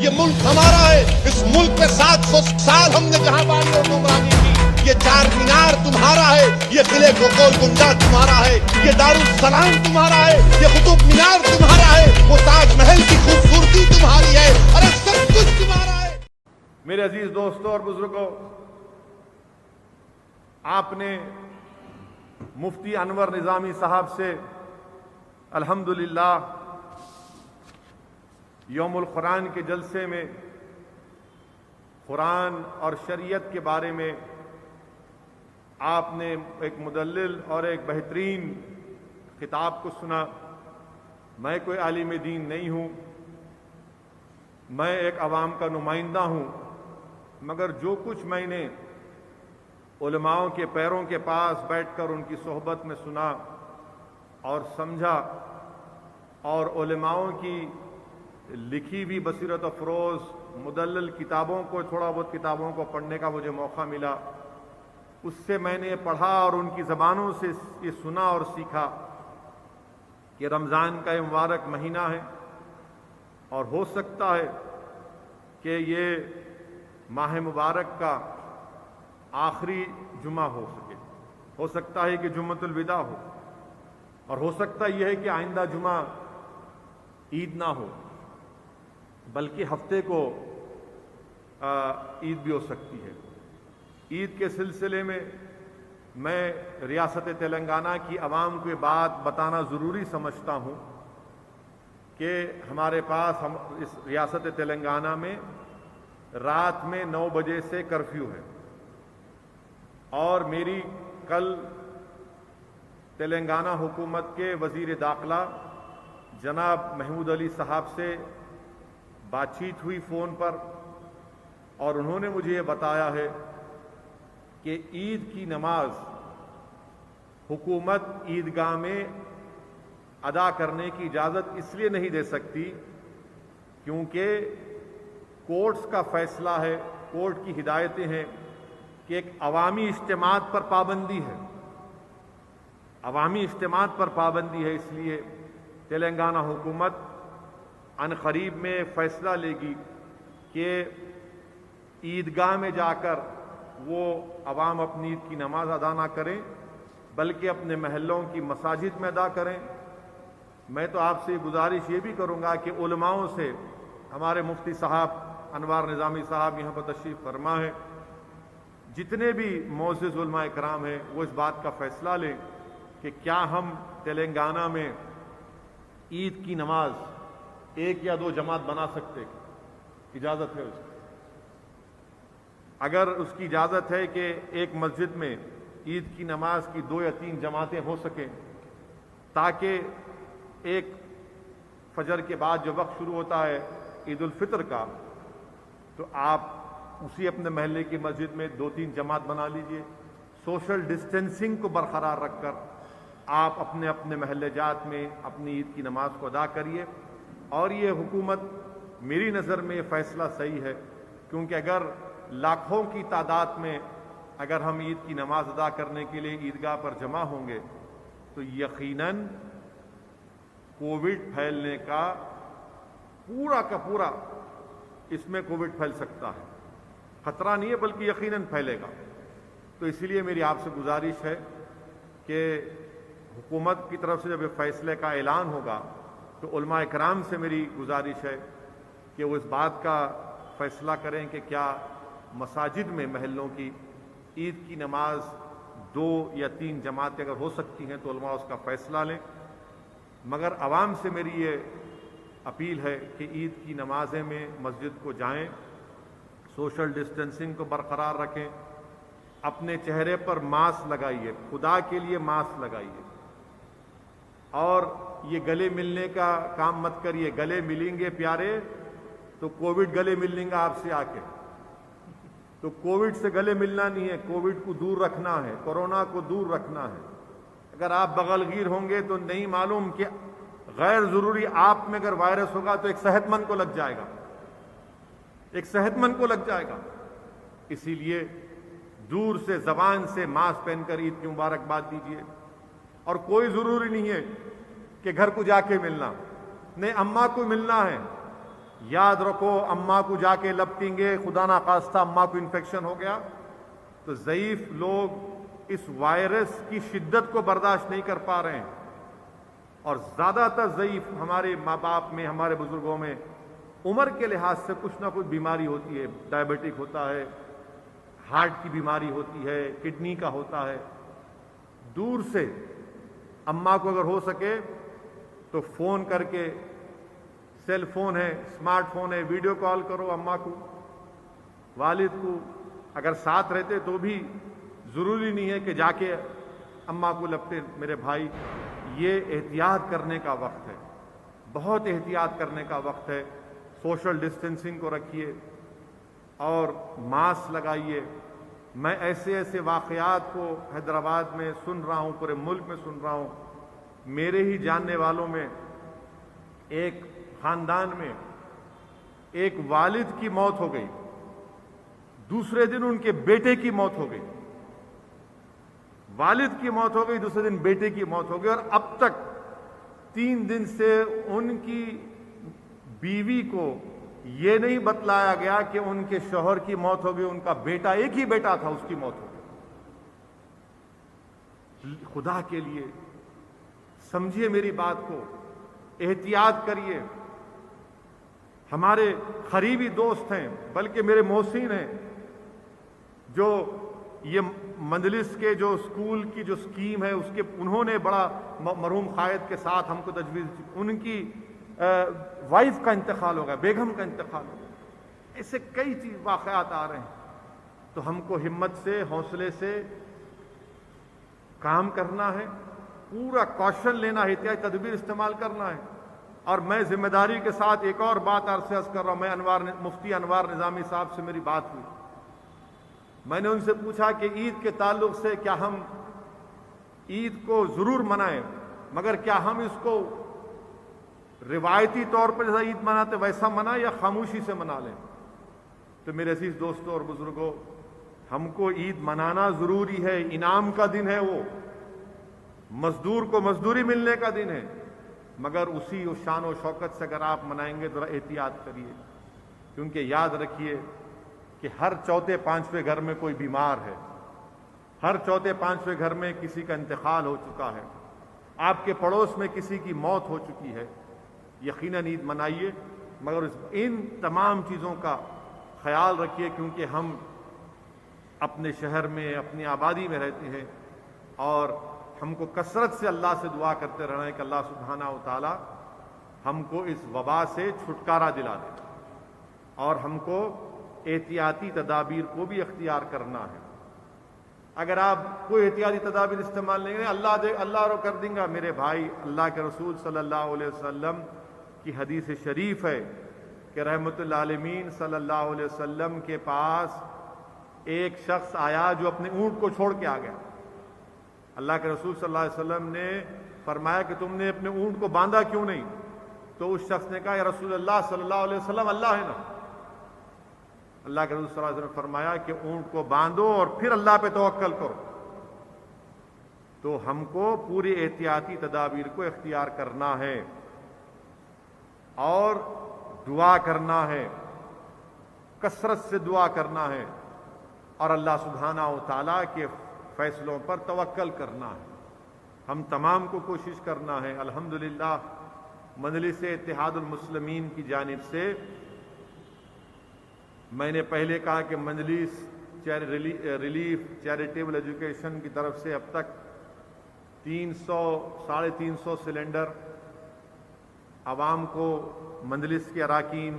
یہ ملک ہمارا ہے. اس ملک میں 700 سال ہم نے جہاں بانی اور حکمرانی کی. یہ چار مینار تمہارا ہے, یہ قلعے گول گنبد تمہارا ہے, یہ دارالسلام تمہارا ہے, یہ قطب مینار تمہارا ہے, وہ تاج محل کی خوبصورتی تمہاری ہے, ارے سب کچھ تمہارا ہے. میرے عزیز دوستوں اور بزرگوں, آپ نے مفتی انور نظامی صاحب سے الحمدللہ یوم القرآن کے جلسے میں قرآن اور شریعت کے بارے میں آپ نے ایک مدلل اور ایک بہترین خطاب کو سنا. میں کوئی عالم دین نہیں ہوں, میں ایک عوام کا نمائندہ ہوں, مگر جو کچھ میں نے علماؤں کے پیروں کے پاس بیٹھ کر ان کی صحبت میں سنا اور سمجھا, اور علماؤں کی لکھی بھی بصیرت افروز مدلل کتابوں کو, تھوڑا بہت کتابوں کو پڑھنے کا مجھے موقع ملا, اس سے میں نے پڑھا اور ان کی زبانوں سے یہ سنا اور سیکھا کہ رمضان کا یہ مبارک مہینہ ہے اور ہو سکتا ہے کہ یہ ماہ مبارک کا آخری جمعہ ہو سکتا ہے کہ جمعۃ الوداع ہو, اور ہو سکتا یہ ہے کہ آئندہ جمعہ عید نہ ہو بلکہ ہفتے کو عید بھی ہو سکتی ہے. عید کے سلسلے میں میں ریاست تلنگانہ کی عوام کو یہ بات بتانا ضروری سمجھتا ہوں کہ ہمارے پاس اس ریاست تلنگانہ میں رات میں 9 بجے سے کرفیو ہے, اور میری کل تلنگانہ حکومت کے وزیر داخلہ جناب محمود علی صاحب سے بات چیت ہوئی فون پر, اور انہوں نے مجھے یہ بتایا ہے کہ عید کی نماز حکومت عیدگاہ میں ادا کرنے کی اجازت اس لیے نہیں دے سکتی کیونکہ کورٹس کا فیصلہ ہے, کورٹ کی ہدایتیں ہیں کہ ایک عوامی اجتماعات پر پابندی ہے, عوامی اجتماعات پر پابندی ہے. اس لیے تلنگانہ حکومت عنقریب میں فیصلہ لے گی کہ عیدگاہ میں جا کر وہ عوام اپنی عید کی نماز ادا نہ کریں بلکہ اپنے محلوں کی مساجد میں ادا کریں. میں تو آپ سے گزارش یہ بھی کروں گا کہ علماؤں سے, ہمارے مفتی صاحب انوار نظامی صاحب یہاں پر تشریف فرما ہے, جتنے بھی معزز علماء کرام ہیں وہ اس بات کا فیصلہ لیں کہ کیا ہم تلنگانہ میں عید کی نماز 1 یا 2 جماعت بنا سکتے ہیں. اجازت ہے اس کی؟ اگر اس کی اجازت ہے کہ ایک مسجد میں عید کی نماز کی 2 یا 3 جماعتیں ہو سکیں تاکہ ایک فجر کے بعد جو وقت شروع ہوتا ہے عید الفطر کا, تو آپ اسی اپنے محلے کی مسجد میں 2-3 جماعت بنا لیجئے, سوشل ڈسٹینسنگ کو برقرار رکھ کر آپ اپنے اپنے محلے جات میں اپنی عید کی نماز کو ادا کریے. اور یہ حکومت میری نظر میں یہ فیصلہ صحیح ہے, کیونکہ اگر لاکھوں کی تعداد میں اگر ہم عید کی نماز ادا کرنے کے لیے عیدگاہ پر جمع ہوں گے تو یقیناً کووڈ پھیلنے کا پورا اس میں کووڈ پھیل سکتا ہے, خطرہ نہیں ہے بلکہ یقیناً پھیلے گا. تو اسی لیے میری آپ سے گزارش ہے کہ حکومت کی طرف سے جب یہ فیصلے کا اعلان ہوگا تو علماء کرام سے میری گزارش ہے کہ وہ اس بات کا فیصلہ کریں کہ کیا مساجد میں محلوں کی عید کی نماز 2 یا 3 جماعتیں اگر ہو سکتی ہیں تو علماء اس کا فیصلہ لیں. مگر عوام سے میری یہ اپیل ہے کہ عید کی نمازیں میں مسجد کو جائیں, سوشل ڈسٹینسنگ کو برقرار رکھیں, اپنے چہرے پر ماسک لگائیے, خدا کے لیے ماسک لگائیے, اور یہ گلے ملنے کا کام مت کریے. گلے ملیں گے پیارے تو کووڈ گلے مل لیں گا آپ سے آ کے, تو کووڈ سے گلے ملنا نہیں ہے, کووڈ کو دور رکھنا ہے, کورونا کو دور رکھنا ہے. اگر آپ بغلگیر ہوں گے تو نہیں معلوم کہ غیر ضروری آپ میں اگر وائرس ہوگا تو ایک صحت مند کو لگ جائے گا, ایک صحت مند کو لگ جائے گا. اسی لیے دور سے زبان سے ماسک پہن کر عید کی مبارکباد دیجیے. اور کوئی ضروری نہیں ہے کہ گھر کو جا کے ملنا, نہیں اماں کو ملنا ہے, याद रखो अम्मा को जाके लपटेंगे, खुदा ना खास्ता अम्मा को इन्फेक्शन हो गया, तो ज़ईफ लोग इस वायरस की शिद्दत को बर्दाश्त नहीं कर पा रहे हैं। और ज़्यादातर ज़ईफ हमारे माँ बाप में, हमारे बुजुर्गों में उम्र के लिहाज से कुछ ना कुछ बीमारी होती है। डायबिटिक होता है, हार्ट की बीमारी होती है, किडनी का होता है। दूर से अम्मा को अगर हो सके तो फ़ोन करके, सेल फोन है, स्मार्टफोन है, वीडियो कॉल करो अम्मा को, वालिद को। अगर साथ रहते तो भी ज़रूरी नहीं है कि जाके अम्मा को लपटे। मेरे भाई, ये एहतियात करने का वक्त है, बहुत एहतियात करने का वक्त है। सोशल डिस्टेंसिंग को रखिए और मास्क लगाइए। मैं ऐसे ऐसे वाक़यात को हैदराबाद में सुन रहा हूँ, पूरे मुल्क में सुन रहा हूँ। मेरे ही जानने वालों में एक खानदान में एक वालिद की मौत हो गई, दूसरे दिन उनके बेटे की मौत हो गई। वालिद की मौत हो गई, दूसरे दिन बेटे की मौत हो गई। और अब तक 3 दिन से उनकी बीवी को यह नहीं बतलाया गया कि उनके शौहर की मौत हो गई, उनका बेटा, एक ही बेटा था, उसकी मौत हो गई। खुदा के लिए समझिए मेरी बात को, एहतियात करिए। हमारे करीबी दोस्त हैं, बल्कि मेरे मोहसिन हैं, जो ये मंजलिस के जो स्कूल की जो स्कीम है उसके उन्होंने बड़ा मरहूम कायद के साथ हमको तजवीज़, उनकी वाइफ का इंतकाल होगा, बेगम का इंतकाल होगा। ऐसे कई चीज वाक़यात आ रहे हैं। तो हमको हिम्मत से, हौसले से काम करना है, पूरा कौशल लेना है, एहतियाती तदबीर इस्तेमाल करना है। और मैं जिम्मेदारी के साथ एक और बात अर्ज कर रहा हूं। मैं मुफ्ती अनवार निज़ामी साहब से मेरी बात हुई, मैंने उनसे पूछा कि ईद के ताल्लुक से क्या हम ईद को जरूर मनाएं, मगर क्या हम इसको रिवायती तौर पर जैसा ईद मनाते वैसा मनाएं या खामोशी से मना लें। तो मेरे अजीज दोस्तों और बुजुर्गों, हमको ईद मनाना जरूरी है। इनाम का दिन है वो, मजदूर को मजदूरी मिलने का दिन है, मगर उसी शान और शौकत से अगर आप मनाएंगे तो एहतियात करिए। क्योंकि याद रखिए कि हर चौथे पांचवें घर में कोई बीमार है, हर चौथे पांचवें घर में किसी का इंतकाल हो चुका है, आपके पड़ोस में किसी की मौत हो चुकी है। यकीनन ईद मनाइए, मगर इन तमाम चीज़ों का ख्याल रखिए, क्योंकि हम अपने शहर में, अपनी आबादी में रहते हैं और हमको कसरत से अल्लाह से दुआ करते रहना है कि अल्लाह सुब्हाना व तआला हमको इस वबा से छुटकारा दिला दे। और हमको एहतियाती तदाबीर को भी अख्तियार करना है। अगर आप कोई एहतियाती तदाबीर इस्तेमाल नहीं करें, अल्लाह रो कर देंगे। मेरे भाई, अल्लाह के रसूल सल्लल्लाहु अलैहि वसल्लम की हदीस शरीफ है कि रहमतुल आलमीन सल्लल्लाहु अलैहि वसल्लम के पास एक शख्स आया जो अपने ऊंट को छोड़ के आ गया। अल्लाह के रसूल सल्लल्लाहु अलैहि वसल्लम ने फरमाया कि तुमने अपने ऊंट को बांधा क्यों नहीं? तो उस शख्स ने कहा, या रसूल अल्लाह सल्लल्लाहु अलैहि वसल्लम, अल्लाह है ना। अल्लाह के रसूल सल्लल्लाहु अलैहि वसल्लम ने फरमाया कि ऊंट को बांधो और फिर अल्लाह पे तवक्कल करो। तो हमको पूरी एहतियाती तदाबीर को इख्तियार करना है और दुआ करना है, कसरत से दुआ करना है और अल्लाह सुब्हाना व तआला के फैसलों पर तवक्कल करना है। हम तमाम को कोशिश करना है। अल्हम्दुलिल्लाह मजलिस इत्तेहादुल मुस्लिमीन की जानिब से, मैंने पहले कहा कि मजलिस रिलीफ चैरिटेबल एजुकेशन की तरफ से अब तक 300-350 सिलेंडर आवाम को मजलिस के अराकीन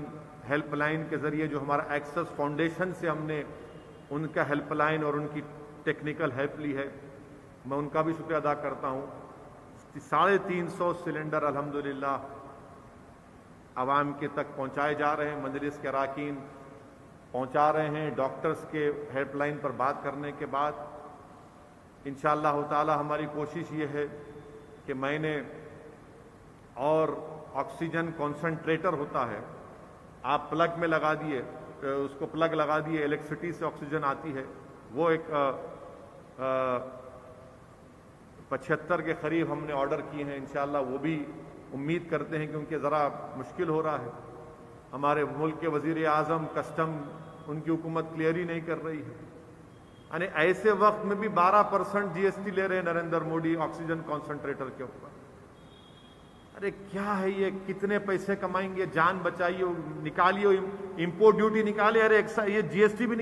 हेल्पलाइन के ज़रिए, जो हमारा एक्सेस फाउंडेशन से हमने उनका हेल्पलाइन और उनकी टेक्निकल हेल्प ली है, मैं उनका भी शुक्रिया अदा करता हूँ। 350 सिलेंडर अल्हम्दुलिल्लाह आवाम के तक पहुँचाए जा रहे हैं, मजलिस के अराकीन पहुँचा रहे हैं। डॉक्टर्स के हेल्पलाइन पर बात करने के बाद इंशाअल्लाह ताला हमारी कोशिश ये है कि मैंने, और ऑक्सीजन कॉन्सनट्रेटर होता है, आप प्लग में लगा दिए, उसको प्लग लगा दिए, इलेक्ट्रिसिटी से ऑक्सीजन आती है, वो एक 75 के करीब हमने ऑर्डर किए हैं। इंशाअल्लाह वो भी उम्मीद करते हैं, क्योंकि ज़रा मुश्किल हो रहा है। ہمارے ملک کے وزیر اعظم کسٹم ان کی حکومت کلیئر ہی نہیں کر رہی ہے. یعنی ایسے وقت میں بھی 12% جی ایس ٹی لے رہے ہیں نریندر موڈی آکسیجن کانسنٹریٹر کے اوپر. ارے کیا ہے یہ؟ کتنے پیسے کمائیں گے؟ جان بچائیے، نکالیے امپورٹ ڈیوٹی نکالے. ارے یہ جی ایس ٹی بھی